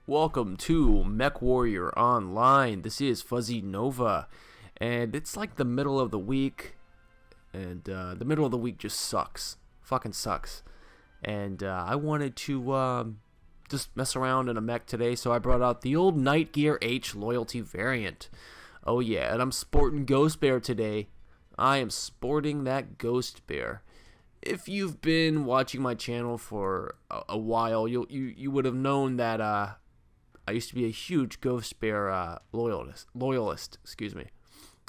Welcome to Mech Warrior Online. This is Fuzzy Nova, and it's like the middle of the week, and the middle of the week just sucks. Fucking sucks. And I wanted to just mess around in a mech today, so I brought out the old Night Gyr H Loyalty variant. Oh yeah, and I'm sporting Ghost Bear today. I am sporting that Ghost Bear. If you've been watching my channel for a while, you would have known that I used to be a huge Ghost Bear loyalist. Excuse me.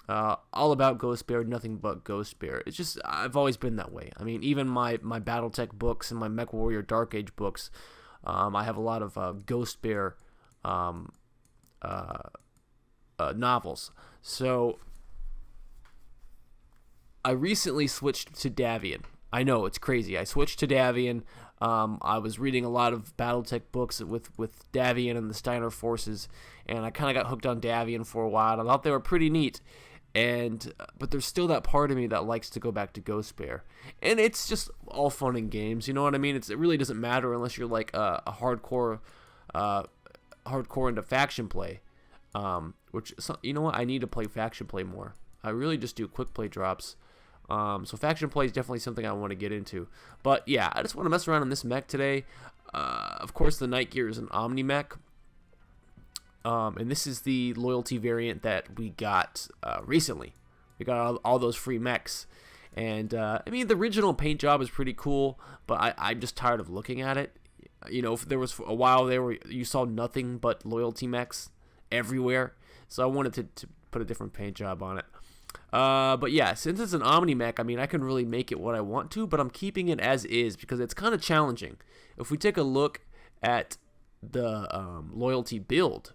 All about Ghost Bear, nothing but Ghost Bear. It's just I've always been that way. I mean, even my BattleTech books and my Mech Warrior Dark Age books, I have a lot of Ghost Bear novels. So I recently switched to Davian. I know, it's crazy. I switched to Davian. I was reading a lot of BattleTech books with Davian and the Steiner forces, and I kind of got hooked on Davian for a while. I thought they were pretty neat, but there's still that part of me that likes to go back to Ghost Bear. And it's just all fun and games, you know what I mean? It really doesn't matter unless you're like a hardcore into faction play, which, you know what? I need to play faction play more. I really just do quick play drops. So faction play is definitely something I want to get into. But yeah, I just want to mess around on this mech today. Of course, the Night Gyr is an Omni mech. And this is the loyalty variant that we got recently. We got all those free mechs. And I mean, the original paint job is pretty cool, but I'm just tired of looking at it. You know, there was a while there where you saw nothing but loyalty mechs everywhere. So I wanted to put a different paint job on it. But yeah, since it's an Omni mech, I mean, I can really make it what I want to, but I'm keeping it as is because it's kind of challenging. If we take a look at the loyalty build,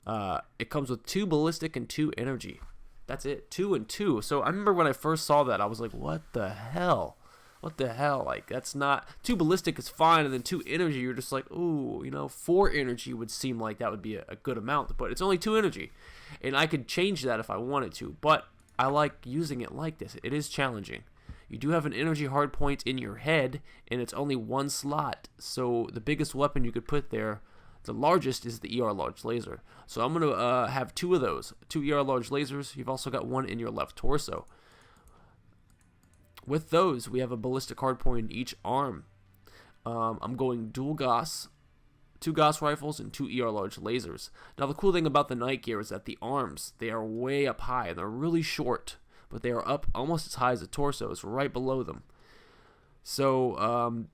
it comes with 2 ballistic and 2 energy. That's it, 2 and 2. So I remember when I first saw that, I was like, what the hell? What the hell? Like, that's not... 2 ballistic is fine, and then 2 energy, you're just like, ooh, you know, 4 energy would seem like that would be a good amount, but it's only 2 energy. And I could change that if I wanted to, but I like using it like this. It is challenging. You do have an energy hardpoint in your head, and it's only 1 slot. So the biggest weapon you could put there, the largest, is the ER large laser. So I'm going to have 2 of those. 2 ER large lasers. You've also got 1 in your left torso. With those, we have a ballistic hardpoint in each arm. I'm going Dual Gauss, 2 Gauss rifles, and 2 ER large lasers. Now the cool thing about the Night Gyr is that the arms, they are way up high, and they're really short, but they are up almost as high as the torso. It's right below them. So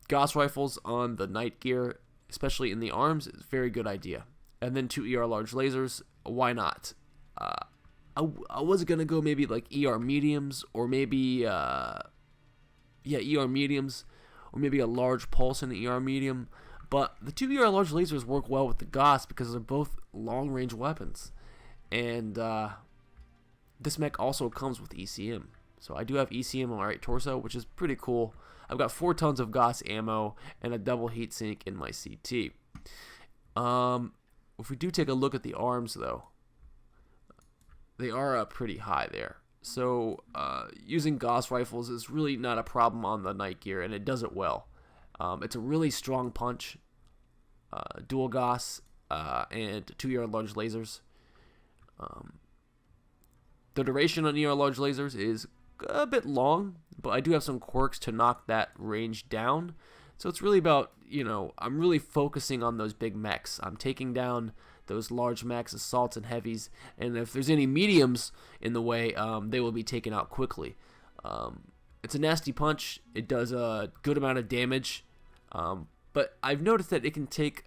Gauss rifles on the Night Gyr, especially in the arms, is a very good idea. And then 2 ER large lasers, why not? I was going to go maybe like ER mediums, or maybe ER mediums, or maybe a large pulse in the ER medium. But the 2 ER large lasers work well with the Gauss because they're both long-range weapons. And this mech also comes with ECM. So I do have ECM on my right torso, which is pretty cool. I've got 4 tons of Gauss ammo and a double heatsink in my CT. If we do take a look at the arms, though, they are pretty high there. So using Gauss rifles is really not a problem on the Night Gyr, and it does it well. It's a really strong punch, dual Gauss, and 2 ER large lasers. The duration on ER large lasers is a bit long, but I do have some quirks to knock that range down. So it's really about, you know, I'm really focusing on those big mechs. I'm taking down those large mechs, assaults, and heavies, and if there's any mediums in the way, they will be taken out quickly. It's a nasty punch. It does a good amount of damage. But I've noticed that it can take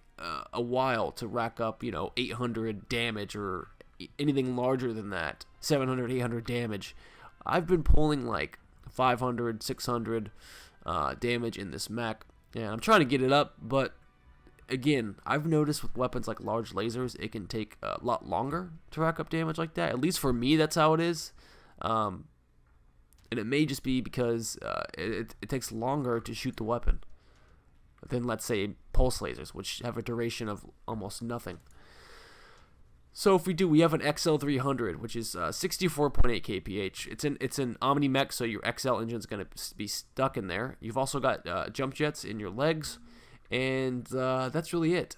a while to rack up, you know, 800 damage or anything larger than that, 700, 800 damage. I've been pulling like 500, 600 damage in this mech, and I'm trying to get it up, but again, I've noticed with weapons like large lasers, it can take a lot longer to rack up damage like that. At least for me, that's how it is. And it may just be because it takes longer to shoot the weapon than, let's say, pulse lasers, which have a duration of almost nothing. So if we have an XL300, which is 64.8 kph. It's an Omni mech, so your XL engine is going to be stuck in there. You've also got jump jets in your legs, and that's really it.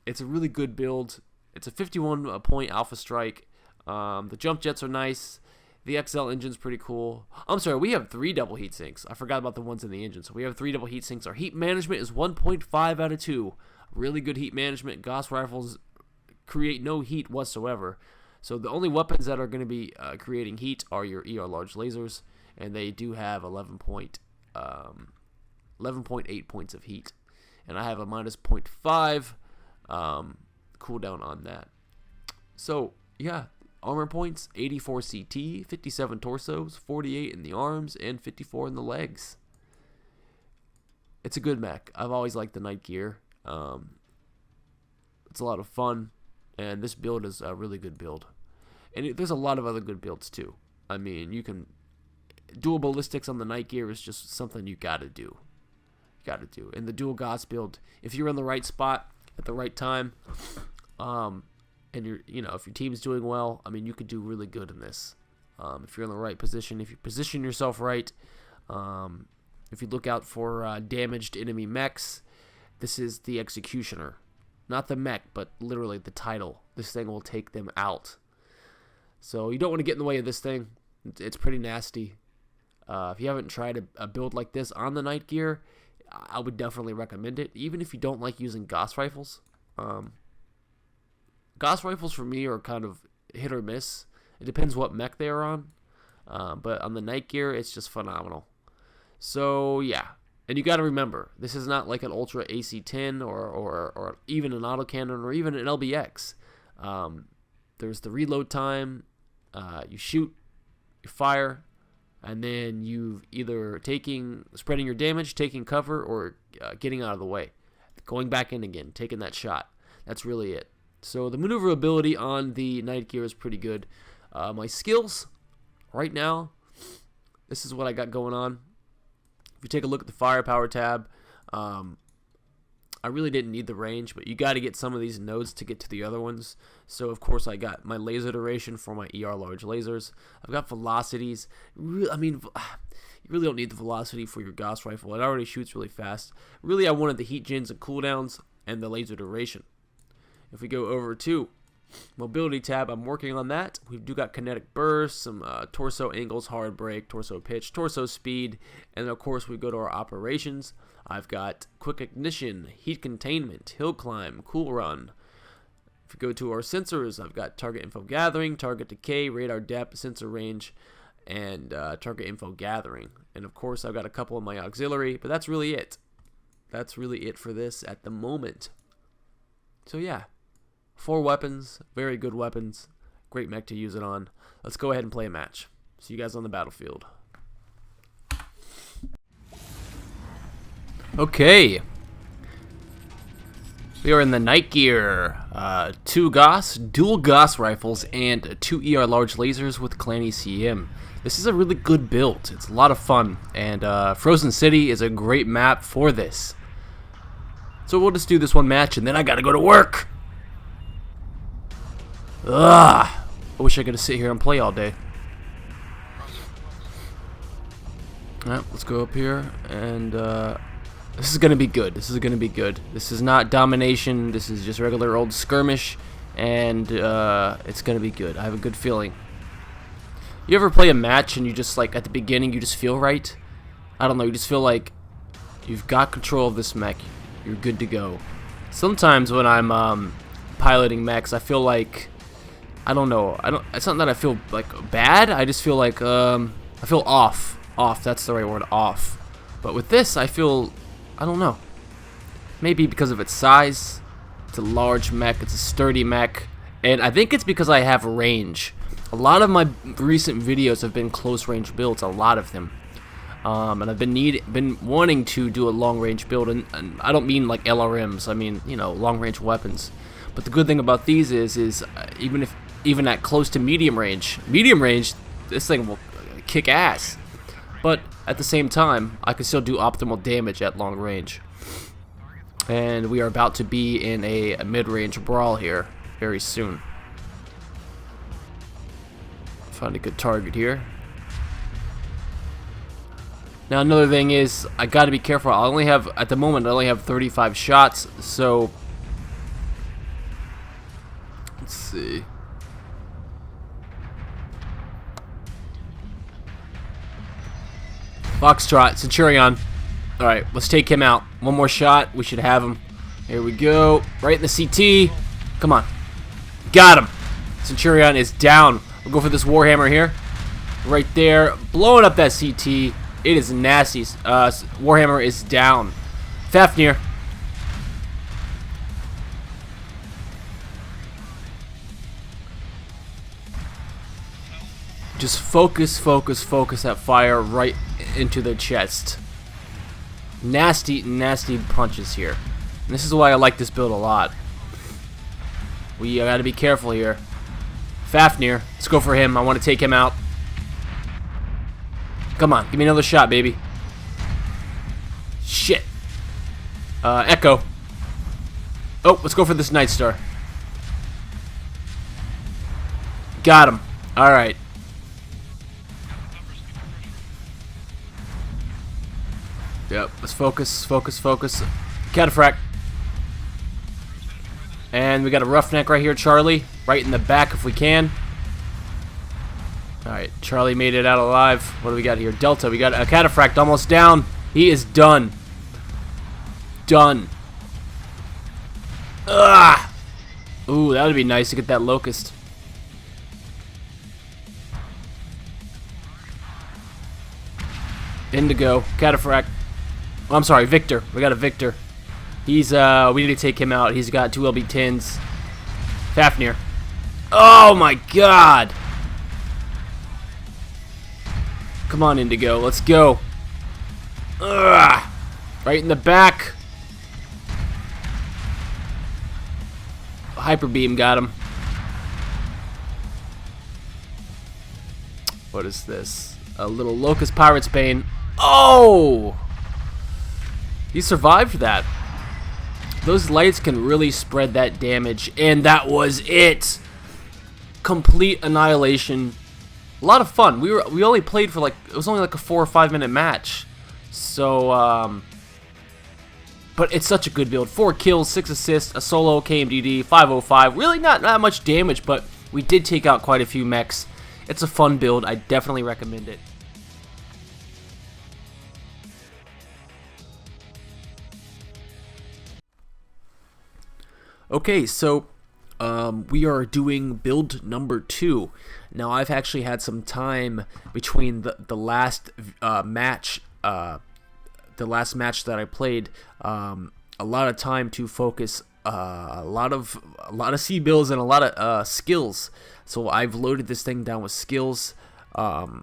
It's a really good build. It's a 51 point alpha strike. The jump jets are nice. The XL engine's pretty cool. I'm sorry, we have 3 double heat sinks. I forgot about the ones in the engine. So we have 3 double heat sinks. Our heat management is 1.5 out of 2. Really good heat management. Gauss rifles create no heat whatsoever. So the only weapons that are going to be creating heat are your ER large lasers, and they do have 11.8 points of heat. And I have a minus 0.5 cooldown on that. So yeah, armor points: 84 CT, 57 torsos, 48 in the arms, and 54 in the legs. It's a good mech. I've always liked the Night Gyr. It's a lot of fun, and this build is a really good build. And there's a lot of other good builds too. I mean, you can dual ballistics on the Night Gyr is just something you gotta do. And the Dual Gauss build, if you're in the right spot at the right time, and if your team's doing well, I mean, you could do really good in this. If you're in the right position, if you position yourself right, if you look out for damaged enemy mechs, this is the executioner. Not the mech, but literally the title. This thing will take them out. So you don't want to get in the way of this thing. It's pretty nasty. If you haven't tried a build like this on the Night Gyr, I would definitely recommend it, even if you don't like using Gauss rifles. Gauss rifles for me are kind of hit or miss. It depends what mech they are on. But on the Night Gyr, it's just phenomenal. So yeah, and you got to remember, this is not like an Ultra AC-10 or even an autocannon or even an LBX. There's the reload time. You shoot, you fire, and then you've either spreading your damage, taking cover, or getting out of the way. Going back in again, taking that shot. That's really it. So the maneuverability on the Night Gyr is pretty good. My skills, right now, this is what I got going on. If you take a look at the firepower tab, I really didn't need the range, but you got to get some of these nodes to get to the other ones. So, of course, I got my laser duration for my ER large lasers. I've got velocities. I mean, you really don't need the velocity for your Gauss rifle. It already shoots really fast. Really, I wanted the heat gens and cooldowns and the laser duration. If we go over to mobility tab, I'm working on that. We do got kinetic burst, some torso angles, hard break, torso pitch, torso speed, and of course we go to our operations. I've got quick ignition, heat containment, hill climb, cool run. If we go to our sensors, I've got target info gathering, target decay, radar depth, sensor range, and target info gathering. And of course I've got a couple of my auxiliary, but that's really it. That's really it for this at the moment. So yeah. 4 weapons, very good weapons, great mech to use it on. Let's go ahead and play a match. See you guys on the battlefield. Okay. We are in the Night Gyr. 2 Gauss, Dual Gauss rifles, and 2 ER large lasers with Clan ECM. This is a really good build. It's a lot of fun, and Frozen City is a great map for this. So we'll just do this one match, and then I gotta go to work. Ugh! I wish I could sit here and play all day. Alright, let's go up here, and this is gonna be good. This is not domination. This is just regular old skirmish, and it's gonna be good. I have a good feeling. You ever play a match and you just like at the beginning you just feel right? I don't know. You just feel like you've got control of this mech. You're good to go. Sometimes when I'm piloting mechs, I feel like I don't know. It's not that I feel like bad. I just feel like I feel off. Off. That's the right word. Off. But with this, I feel I don't know. Maybe because of its size. It's a large mech. It's a sturdy mech, and I think it's because I have range. A lot of my recent videos have been close range builds. A lot of them. And I've been wanting to do a long range build, and I don't mean like LRMs. I mean long range weapons. But the good thing about these is even at close to medium range, this thing will kick ass. But at the same time, I can still do optimal damage at long range. And we are about to be in a mid-range brawl here very soon. Find a good target here. Now another thing is I got to be careful. At the moment I only have 35 shots, so see. Foxtrot, Centurion. Alright, let's take him out. One more shot. We should have him. Here we go. Right in the CT. Come on. Got him. Centurion is down. We'll go for this Warhammer here. Right there. Blowing up that CT. It is nasty. Warhammer is down. Fafnir. Just focus that fire right into the chest. Nasty punches here. And this is why I like this build a lot. We gotta be careful here. Fafnir, let's go for him. I want to take him out. Come on, give me another shot, baby. Shit. Echo. Oh, let's go for this Night Star. Got him. Alright. Yep, let's focus. Cataphract. And we got a Roughneck right here, Charlie. Right in the back if we can. Alright, Charlie made it out alive. What do we got here? Delta. We got a Cataphract almost down. He is done. Done. Ugh. Ooh, that would be nice to get that Locust. Indigo. Cataphract. Oh, I'm sorry, Victor. We got a Victor. He's, we need to take him out. He's got 2 LB-10s. Fafnir. Oh my god! Come on, Indigo. Let's go. Ugh. Right in the back. Hyper Beam got him. What is this? A little Locust Pirate's Bane. Oh! He survived that. Those lights can really spread that damage, and that was it. Complete annihilation. A lot of fun. We only played for like, it was only like a 4 or 5 minute match. So but it's such a good build. 4 kills, 6 assists, a solo KMDD, 505. Really not much damage, but we did take out quite a few mechs. It's a fun build. I definitely recommend it. Okay, so we are doing build number 2. Now, I've actually had some time between the last match, that I played. A lot of time to focus, a lot of C builds and a lot of skills. So I've loaded this thing down with skills. I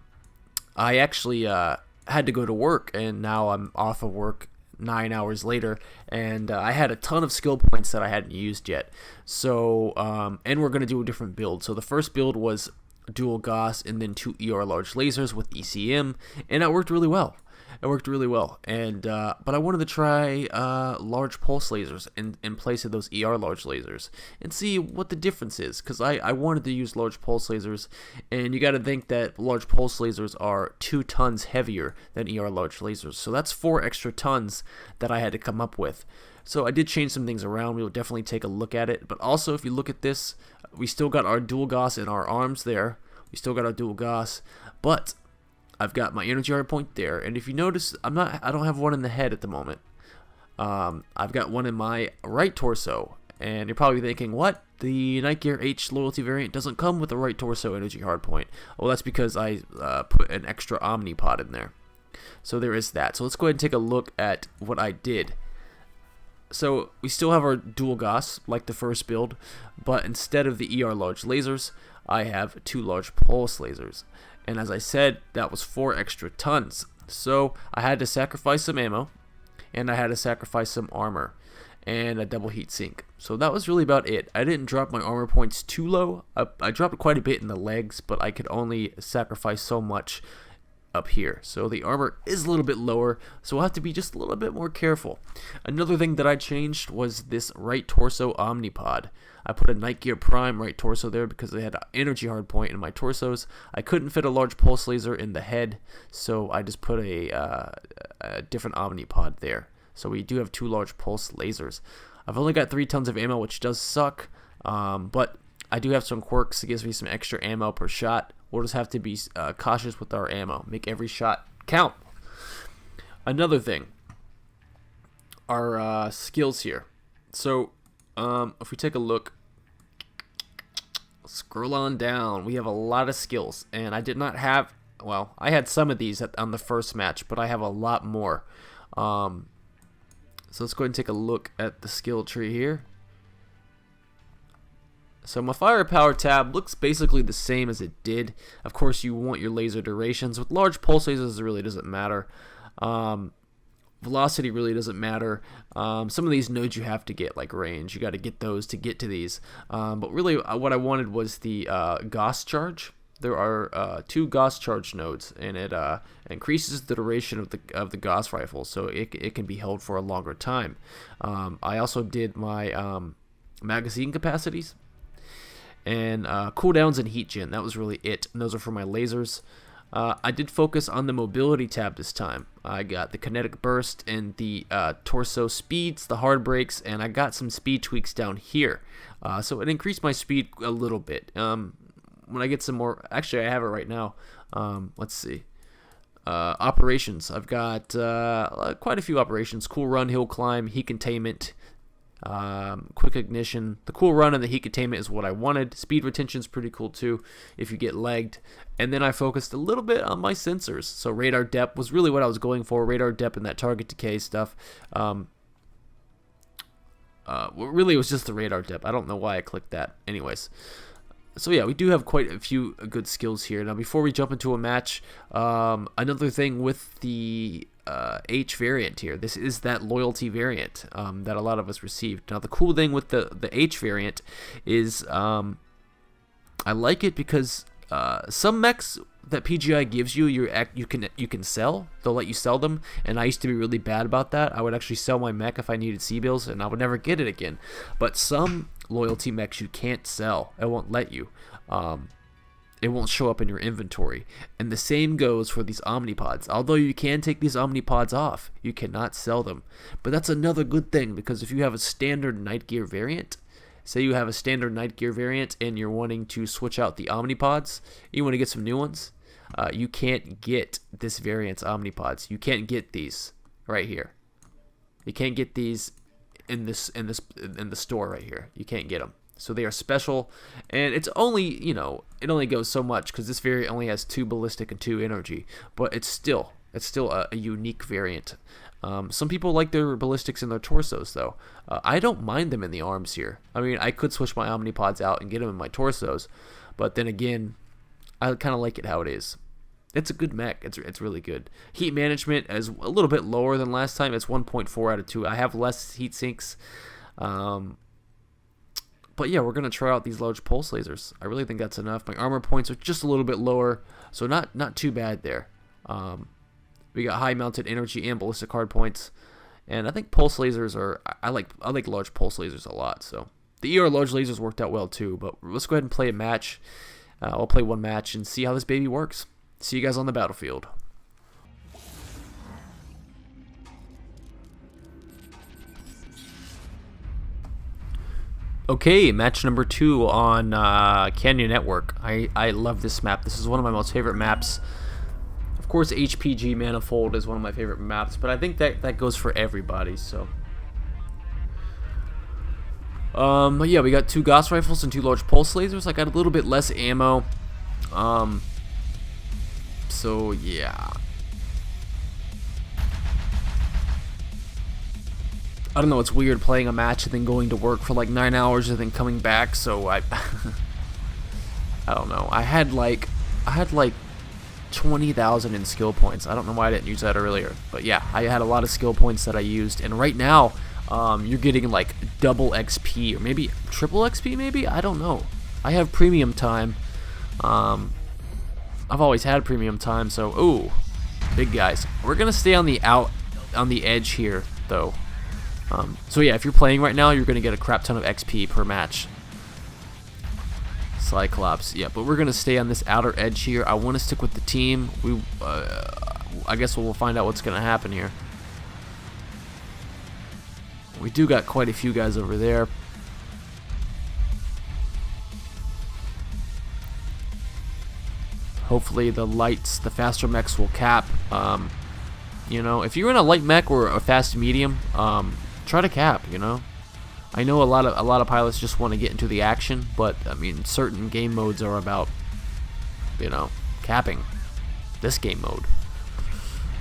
actually had to go to work, and now I'm off of work 9 hours later, and I had a ton of skill points that I hadn't used yet. So and we're gonna do a different build. So the first build was Dual Gauss and then 2 ER large lasers with ECM, and that worked really well. And but I wanted to try large pulse lasers in place of those ER large lasers and see what the difference is, because I wanted to use large pulse lasers, and you got to think that large pulse lasers are 2 tons heavier than ER large lasers, so that's 4 extra tons that I had to come up with. So I did change some things around. We will definitely take a look at it, but also if you look at this, we still got our Dual Gauss in our arms there. We still got our Dual Gauss, but I've got my energy hardpoint there, and if you notice, I don't have one in the head at the moment. I've got one in my right torso, and you're probably thinking, what? The Night Gyr H loyalty variant doesn't come with a right torso energy hardpoint. Well, that's because I put an extra Omnipod in there. So there is that. So let's go ahead and take a look at what I did. So we still have our Dual Gauss, like the first build, but instead of the ER large lasers, I have 2 large pulse lasers. And as I said, that was 4 extra tons. So I had to sacrifice some ammo, and I had to sacrifice some armor, and a double heat sink. So that was really about it. I didn't drop my armor points too low. I dropped quite a bit in the legs, but I could only sacrifice so much up here. So the armor is a little bit lower, so we'll have to be just a little bit more careful. Another thing that I changed was this right torso Omnipod. I put a Night Gyr Prime right torso there because they had an energy hardpoint in my torsos. I couldn't fit a large pulse laser in the head, so I just put a different Omnipod there. So we do have 2 large pulse lasers. I've only got 3 tons of ammo, which does suck, but I do have some quirks that gives me some extra ammo per shot. We'll just have to be cautious with our ammo. Make every shot count. Another thing, our skills here. So if we take a look, scroll on down, we have a lot of skills, and I did not have, well, I had some of these on the first match, but I have a lot more. So let's go ahead and take a look at the skill tree here. So my firepower tab looks basically the same as it did. Of course, you want your laser durations. With large pulse lasers, it really doesn't matter. Velocity really doesn't matter. Some of these nodes you have to get, like range. You got to get those to get to these. But really, what I wanted was the Gauss charge. There are 2 Gauss charge nodes, and it increases the duration of the Gauss rifle, so it can be held for a longer time. I also did my magazine capacities and cooldowns and heat gen. That was really it. And those are for my lasers. I did focus on the mobility tab this time. I got the kinetic burst and the torso speeds, the hard brakes, and I got some speed tweaks down here. So it increased my speed a little bit. When I get some more, actually I have it right now. Let's see. Operations. I've got quite a few operations. Cool run, hill climb, heat containment, quick ignition. The cool run and the heat containment is what I wanted. Speed retention is pretty cool too if you get lagged. And then I focused a little bit on my sensors. So radar depth was really what I was going for. Radar depth and that target decay stuff. Really it was just the radar depth. I don't know why I clicked that. Anyways. So yeah, we do have quite a few good skills here. Now before we jump into a match, another thing with the H variant here, this is that loyalty variant that a lot of us received. Now the cool thing with the H variant is I like it because some mechs that PGI gives you, you can sell. They'll let you sell them, and I used to be really bad about that. I would actually sell my mech if I needed C-bills, and I would never get it again. But some loyalty mechs you can't sell. It won't let you. It won't show up in your inventory. And the same goes for these omnipods. Although you can take these omnipods off, you cannot sell them. But that's another good thing, because if you have a standard Night Gyr variant, say you have a standard Night Gyr variant and you're wanting to switch out the omnipods, you want to get some new ones, you can't get this variant's omnipods. You can't get these right here. You can't get these in the store right here. You can't get them. So they are special, and it's only, you know, it only goes so much because this variant only has 2 ballistic and 2 energy, but it's still a unique variant. Some people like their ballistics in their torsos though. I don't mind them in the arms here. I mean, I could switch my omnipods out and get them in my torsos, but then again, I kind of like it how it is. It's a good mech. It's really good. Heat management is a little bit lower than last time. It's 1.4 out of 2. I have less heat sinks. But yeah, we're going to try out these large pulse lasers. I really think that's enough. My armor points are just a little bit lower, so not too bad there. We got high mounted energy and ballistic hard points. And I think pulse lasers are, I like large pulse lasers a lot. So the ER large lasers worked out well too. But let's go ahead and play a match. I'll play one match and see how this baby works. See you guys on the battlefield. Okay, match number 2 on Canyon Network. I love this map. This is one of my most favorite maps. Of course, HPG Manifold is one of my favorite maps, but I think that goes for everybody. So, yeah, we got 2 Gauss rifles and 2 large pulse lasers. I got a little bit less ammo. So yeah. I don't know, it's weird playing a match and then going to work for like 9 hours and then coming back, so I don't know. I had like 20,000 in skill points. I don't know why I didn't use that earlier, but yeah, I had a lot of skill points that I used, and right now you're getting like double XP or maybe triple XP maybe? I don't know. I have premium time. I've always had premium time, so ooh, big guys. We're gonna stay on the edge here though. So yeah, if you're playing right now, you're gonna get a crap ton of XP per match. Cyclops, yeah, but we're gonna stay on this outer edge here. I want to stick with the team. I guess we'll find out what's gonna happen here. We do got quite a few guys over there. Hopefully the lights, the faster mechs will cap. You know, if you're in a light mech or a fast medium, try to cap. You know, I know a lot of pilots just want to get into the action, but I mean, certain game modes are about, you know, capping. This game mode.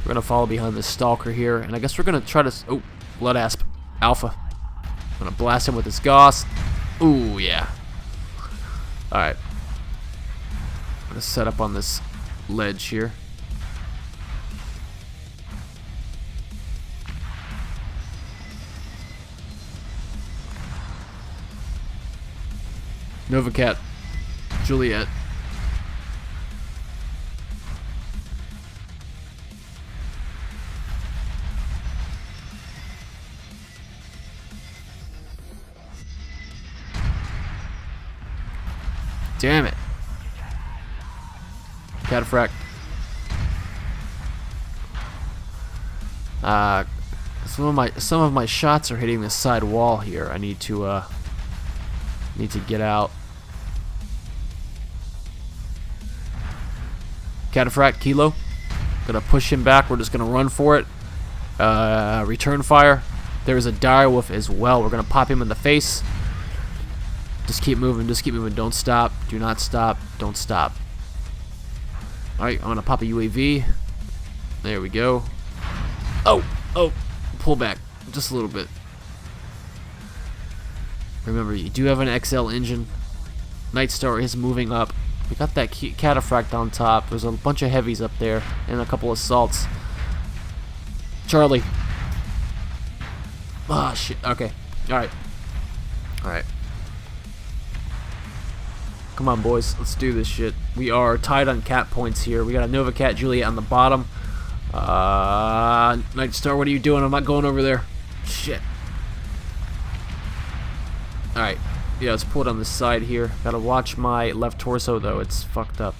We're gonna follow behind this stalker here, and I guess we're gonna try to. Oh, blood asp, alpha. I'm gonna blast him with this Gauss. Ooh, yeah. All right. I'm gonna set up on this ledge here. Novacat, Juliet. Damn it. Cataphract. Some of my shots are hitting this side wall here. I need to get out. Cataphract, Kilo. Gonna push him back. We're just gonna run for it. Return fire. There's a direwolf as well. We're gonna pop him in the face. Just keep moving. Just keep moving. Don't stop. Do not stop. Don't stop. All right, I'm gonna pop a UAV. There we go. Oh, pull back just a little bit. Remember, you do have an XL engine. Night Star is moving up. We got that Cataphract on top. There's a bunch of heavies up there and a couple of assaults. Charlie. Ah, shit. Okay. All right. Come on, boys. Let's do this shit. We are tied on cap points here. We got a Novacat Juliet on the bottom. Night Star, what are you doing? I'm not going over there. Shit. All right. Yeah, let's pull it on this side here. Gotta watch my left torso, though. It's fucked up.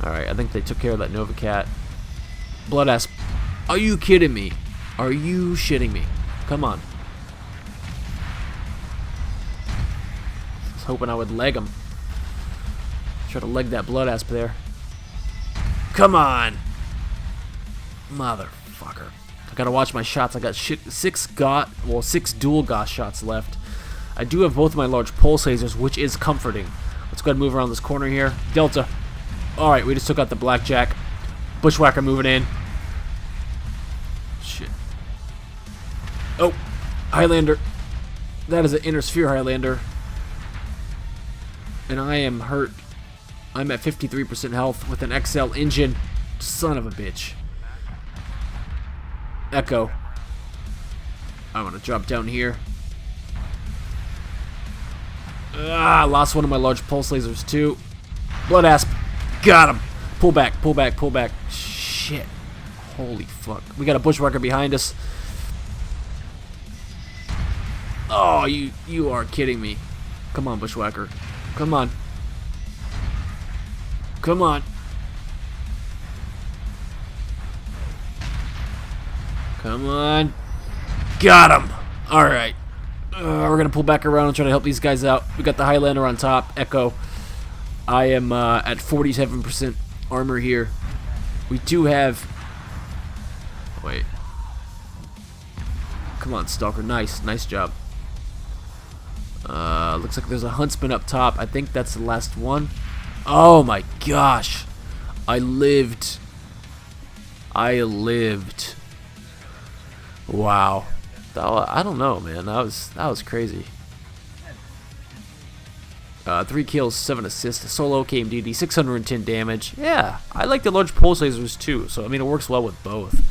Alright, I think they took care of that Novacat. Blood asp. Are you kidding me? Are you shitting me? Come on. I was hoping I would leg him. Try to leg that blood asp there. Come on! Motherfucker. I gotta watch my shots. I got six dual Gauss shots left. I do have both of my large pulse lasers, which is comforting. Let's go ahead and move around this corner here. Delta. Alright, we just took out the Blackjack. Bushwhacker moving in. Shit. Oh, Highlander. That is an inner sphere Highlander. And I am hurt. I'm at 53% health with an XL engine. Son of a bitch. Echo. I'm gonna drop down here. Lost one of my large pulse lasers too. Blood asp. Got him. Pull back, pull back, pull back. Shit. Holy fuck. We got a bushwhacker behind us. Oh, you are kidding me. Come on, bushwhacker. Come on. Come on. Come on. Got him. Alright. We're going to pull back around and try to help these guys out. We got the Highlander on top. Echo. I am at 47% armor here. We do have... Wait. Come on, Stalker. Nice. Nice job. Looks like there's a Huntsman up top. I think that's the last one. Oh my gosh. I lived. Wow. I don't know, man. That was crazy. 3 kills, 7 assists, solo KMDD, 610 damage. Yeah, I like the large pulse lasers too. So I mean, it works well with both.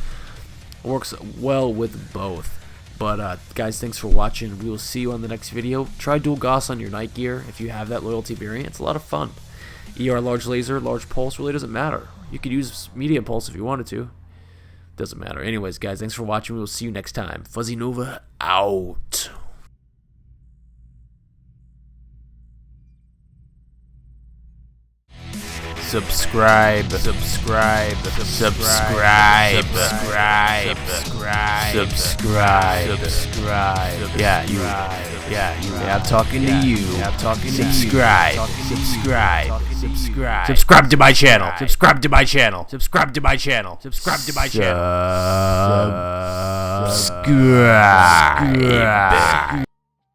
But guys, thanks for watching. We will see you on the next video. Try Dual Gauss on your Night Gyr if you have that Loyalty variant. It's a lot of fun. ER large laser, large pulse really doesn't matter. You could use medium pulse if you wanted to. Doesn't matter. Anyways, guys, thanks for watching. We will see you next time. Fuzzy Nova out. subscribe, yeah, I'm talking to you, subscribe to my channel, subscribe.